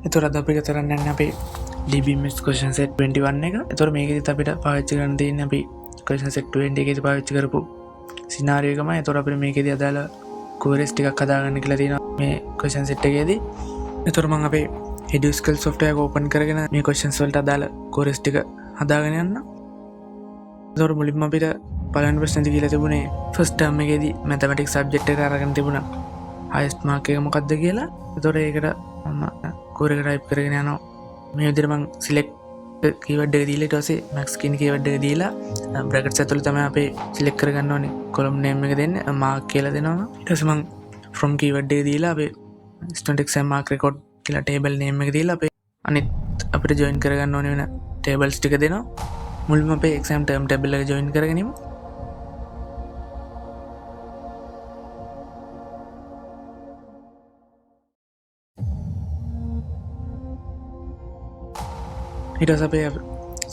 එතකොට අද අපි කරන්න යන්නේ අපේ DBMS question set 21 එක. එතකොට මේකෙදිත් අපිට පාවිච්චි කරන්න තියෙන්නේ අපි question set 20 එකේදී පාවිච්චි කරපු සිනාරියෝ එකමයි. එතකොට අපිට මේකෙදී අදාළ queries ටිකක් හදාගන්න කියලා තියෙනවා මේ question set එකේදී. එතකොට මම අපේ SQL software එක open කරගෙන මේ questions වලට අදාළ queries ටික හදාගෙන යන්න. එතකොට මුලින්ම අපිට පළවෙනි ප්‍රශ්නේදී කියලා තිබුණේ first term එකේදී mathematics subject එක අරගෙන තිබුණා highest mark එක මොකක්ද කියලා. එතකොට ඒකට මම query එක type කරගෙන යනවා. මේ විදිහට මම select keyword එක දීලා ඊට පස්සේ max කියන keyword එක දීලා brackets ඇතුළේ තමයි අපි select කරගන්න ඕනේ column name එක දෙන්නේ mark කියලා දෙනවා. ඊට පස්සේ මම from keyword එක දීලා අපි student exam mark record කියලා table name එක දීලා අපි අනිත් අපිට join කරගන්න ඕනේ වෙන tables ටික දෙනවා. මුලින්ම අපේ exam term table එක join කරගෙන ඉමු. ඊට පස්සේ අපේ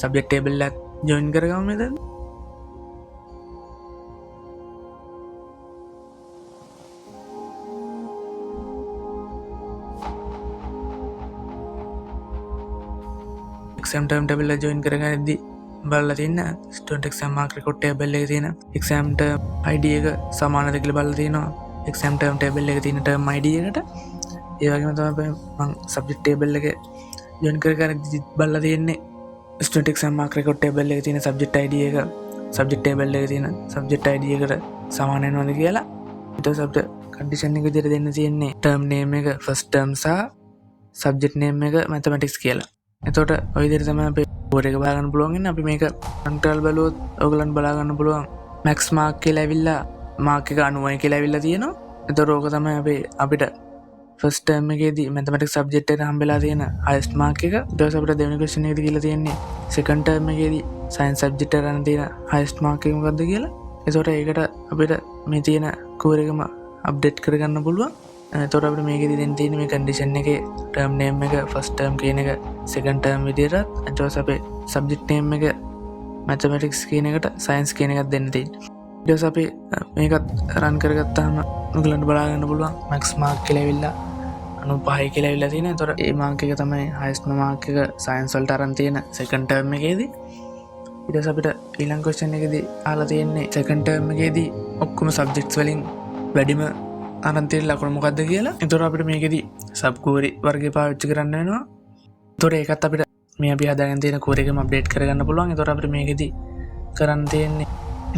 subject table එක join කරගමු මෙතන. exam term table එක join කරගන්නදී බලලා තියෙන student exam mark record table එකේ තියෙන exam term id එක සමානද කියලා බලලා තියෙනවා exam term table එකේ තියෙන term id එකට. ඒ වගේම තමයි මම subject table එක join කරගන්නදී බලලා තියෙන්නේ student exam mark record table එකේ තියෙන subject id එක subject table එකේ තියෙන subject id එකට සමාන වෙනවද කියලා. ඊට පස්සේ අපිට condition එක විදිහට දෙන්න තියෙන්නේ term name එක first term සහ subject name එක mathematics කියලා. එතකොට ඔය විදිහට තමයි අපි board එක බලා ගන්න පුළුවන් ඉන්නේ. අපි මේක control බලුවොත් ඔයගලන්ට බලා ගන්න පුළුවන් max mark කියලා ඇවිල්ලා mark එක 90යි කියලා ඇවිල්ලා තියෙනවා. එතකොට ඕක තමයි අපිට first term එකේදී mathematics subject එකට හම්බෙලා තියෙන highest mark එක. ඊට පස්සේ අපිට දෙවෙනි question එකේදී කියලා තියෙන්නේ second term එකේදී science subject එකට ගන්න තියෙන highest mark එක මොකක්ද කියලා. එතකොට ඒකට අපිට මේ තියෙන query එකම update කරගන්න පුළුවන්. එතකොට අපිට මේකෙදි දෙන්න තියෙන්නේ මේ condition එකේ term name එක first term කියන එක second term විදිහට, ඊට පස්සේ අපේ subject name එක mathematics කියන එකට science කියන එකක් දෙන්න තියෙන්නේ. ඊට පස්සේ අපි මේකත් run කරගත්තාම ඔයගලන්ට බලා ගන්න පුළුවන් max mark කියලා ඇවිල්ලා 95යි කියලා ඇවිල්ලා තියෙනවා. එතකොට මේ mark එක තමයි highest mark එක science වලට අරන් තියෙන second term එකේදී. ඊට පස්සේ අපිට ඊළඟ question එකේදී අහලා තියෙන්නේ second term එකේදී ඔක්කොම subjects වලින් වැඩිම අරන් තියෙන ලකුණ මොකක්ද කියලා. එතකොට අපිට මේකෙදි sub query වර්ගය පාවිච්චි කරන්න වෙනවා. එතකොට ඒකත් අපිට මේ අපි හදාගෙන තියෙන query එකම update කරගන්න පුළුවන්. එතකොට අපිට මේකෙදි කරන්න තියෙන්නේ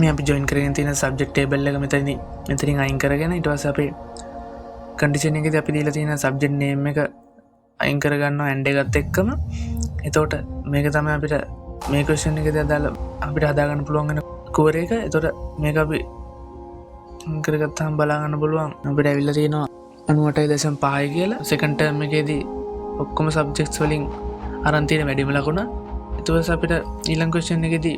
මේ අපි join කරගෙන තියෙන subject table එක මෙතනින් අයින් කරගෙන ඊට පස්සේ අපි condition එකේදී අපි දීලා තියෙන subject name එක අයින් කරගන්නවා and එකත් එක්කම. එතකොට මේක තමයි අපිට මේ question එකේදී අදාළ අපිට හදාගන්න පුළුවන් වෙන query එක. එතකොට මේක අපි කරගත්තාම බලා ගන්න පුළුවන් අපිට ඇවිල්ලා තියෙනවා 98.5 කියලා. second term එකේදී ඔක්කොම subjects වලින් අරන් තියෙන වැඩිම ලකුණ. ඊට පස්සේ අපිට ඊළඟ question එකේදී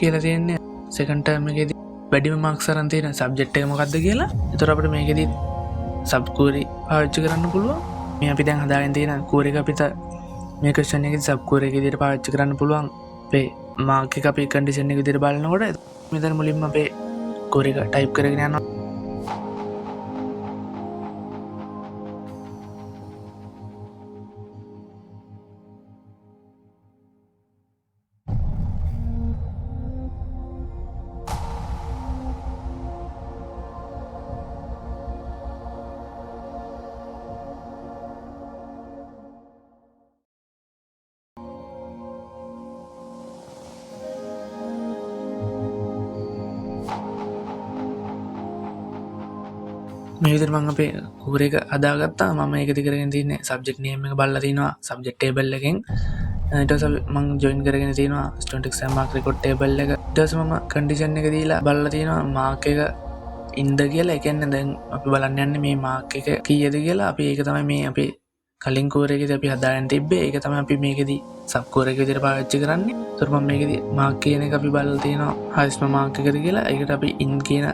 කියලා තියෙන්නේ second term එකේදී වැඩිම marks අරන් තියෙන subject එක මොකක්ද කියලා. ඒතර අපිට මේකෙදී sub query පාවිච්චි කරන්න පුළුවන්. මේ අපි දැන් හදාගෙන තියෙන query එක අපිට මේ question එකේදී sub query එක විදිහට පාවිච්චි කරන්න පුළුවන්. අපේ mark එක අපි condition එක විදිහට බලනකොට මෙතන මුලින්ම අපේ query එක type කරගෙන යනවා. මේ විදිහට මම අපේ query එක හදාගත්තා. මම ඒකද කරගෙන තියන්නේ subject name එක බලලා තිනවා subject table එකෙන්. ඊට පස්සේ මම join කරගෙන තිනවා student exam mark record table එක. ඊට පස්සේ මම condition එක දීලා බලලා තිනවා mark එක ඉන්ද කියලා. ඒ කියන්නේ දැන් අපි බලන්න යන්නේ මේ mark එක කීයද කියලා. අපි ඒක තමයි මේ අපේ කලින් query එකේදී අපි හදාගෙන තිබ්බේ. ඒක තමයි අපි මේකෙදී sub query එක විදිහට පාවිච්චි කරන්නේ. ඒතර මම මේකෙදී mark කියන එක අපි බලලා තිනවා highest mark එකද කියලා. ඒකට අපි in කියන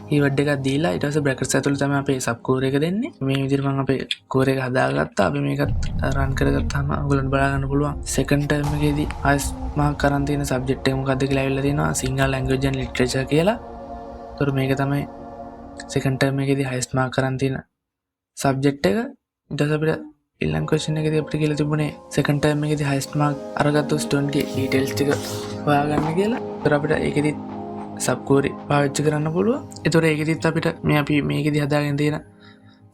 keyword එකක් දීලා ඊට පස්සේ brackets ඇතුළේ තමයි අපේ sub query එක දෙන්නේ. මේ විදිහට මම අපේ query එක හදාගත්තා. අපි මේකත් run කරගත්තාම ඔයගොල්ලන්ට බලා ගන්න පුළුවන් second term එකේදී highest mark කරන් තියෙන subject එක මොකක්ද කියලා ඇවිල්ලා තියෙනවා Sinhala language and literature කියලා. ඒතර මේක තමයි second term එකේදී highest mark කරන් තියෙන subject එක. ඊට පස්සේ අපිට ඊළඟ ක්වෙස්චන් එකේදී අපිට කියලා තිබුණේ සෙකන්ඩ් ටර්ම් එකේදී highest mark අරගත්තු ස්ටුඩන්ට් ගේ details ටික හොයාගන්න කියලා. ඒතර අපිට ඒකෙදි සබ් query පාවිච්චි කරන්න පුළුවන්. ඒතර ඒකෙදිත් අපිට අපි මේකෙදි හදාගෙන තියෙන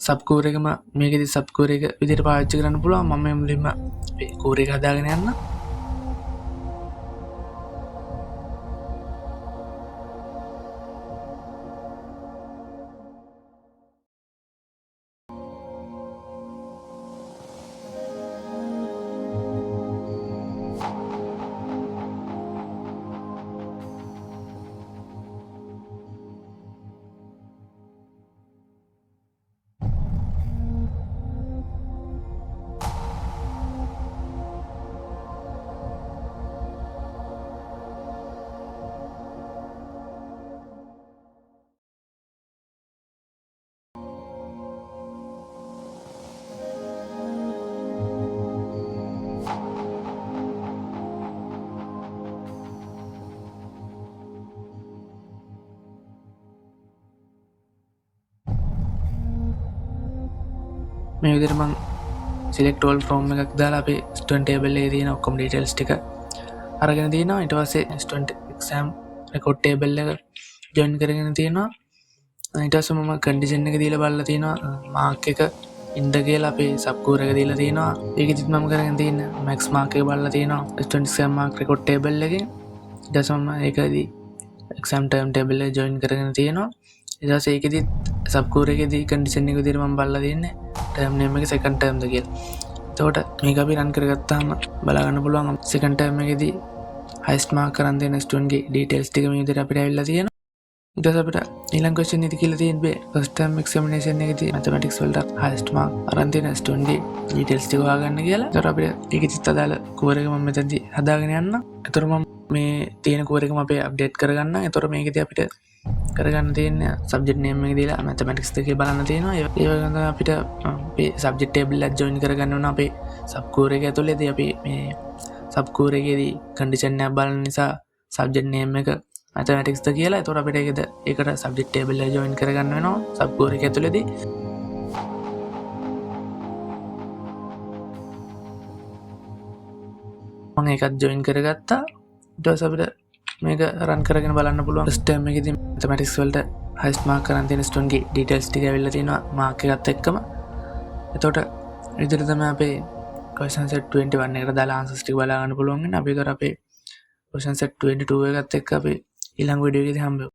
සබ් query එකම මේකෙදි සබ් query එක විදිහට පාවිච්චි කරන්න පුළුවන්. මම මේ මුලින්ම මේ query එක හදාගෙන යන්න. මේ විදිහට මම select all from එකක් දාලා අපේ student table එකේ තියෙන ඔක්කොම details ටික අරගෙන තියෙනවා. ඊට පස්සේ student exam record table එක join කරගෙන තියෙනවා. ඊට පස්සේ මම condition එක දීලා බලලා තියෙනවා mark එක ඉන්න කියලා අපේ sub core එක දීලා තියෙනවා. ඒකෙදිත් මම කරගෙන තියෙන max mark එක බලලා තියෙනවා student exam mark record table එකෙන්. ඊට පස්සේ මම ඒකදී exam term table එක join කරගෙන තියෙනවා. ඊට පස්සේ ඒකෙදිත් sub core එකේදී condition එක විදිහට මම බලලා තියන්නේ term name එක second term ද කියලා. එතකොට මේක අපි run කරගත්තාම බලා ගන්න පුළුවන් second term එකේදී highest mark කරන් දෙන student ගේ details ටික මේ විදිහට අපිට ඇවිල්ලා තියෙනවා. ඊට පස්සේ අපිට ඊළඟ question එකේදී කියලා තියෙන්නේ first term examination එකේදී mathematics වලට highest mark අරන් දෙන student ගේ details ටික හොයාගන්න කියලා. එතකොට අපිට ඒකෙදිත් අදාළ core එක මම මෙතනදී හදාගෙන යන්න. එතකොට මම මේ තියෙන core එකම අපි update කරගන්න. එතකොට මේකෙදී අපිට කරගන්න තියෙන subject name එක දීලා mathematics දෙකේ බලන්න තියෙනවා. ඒ වගේම තමයි අපිට අපේ subject table එක join කරගන්න ඕන අපේ sub core එක ඇතුළේදී අපි මේ sub core එකේදී condition එකක් බලන නිසා subject name එක mathematics ද කියලා. ඒතකොට අපිට ඒකට subject table එක join කරගන්න වෙනවා sub core එක ඇතුළේදී. මම ඒකත් join කරගත්තා. ඊට පස්සේ අපිට මේක run කරගෙන බලන්න පුළුවන්. first term එකේදී mathematics වලට highest mark කරන් තියෙන student ගේ details ටික ඇවිල්ලා තියෙනවා mark එකත් එක්කම. එතකොට විදිහට තමයි අපේ question set 21 එකට දාලා answers ටික බලා ගන්න පුළුවන් වෙන්නේ. අපි ඒතර අපේ question set 22 එකත් එක්ක අපි ඊළඟ වීඩියෝ එකේදී හම්බෙමු.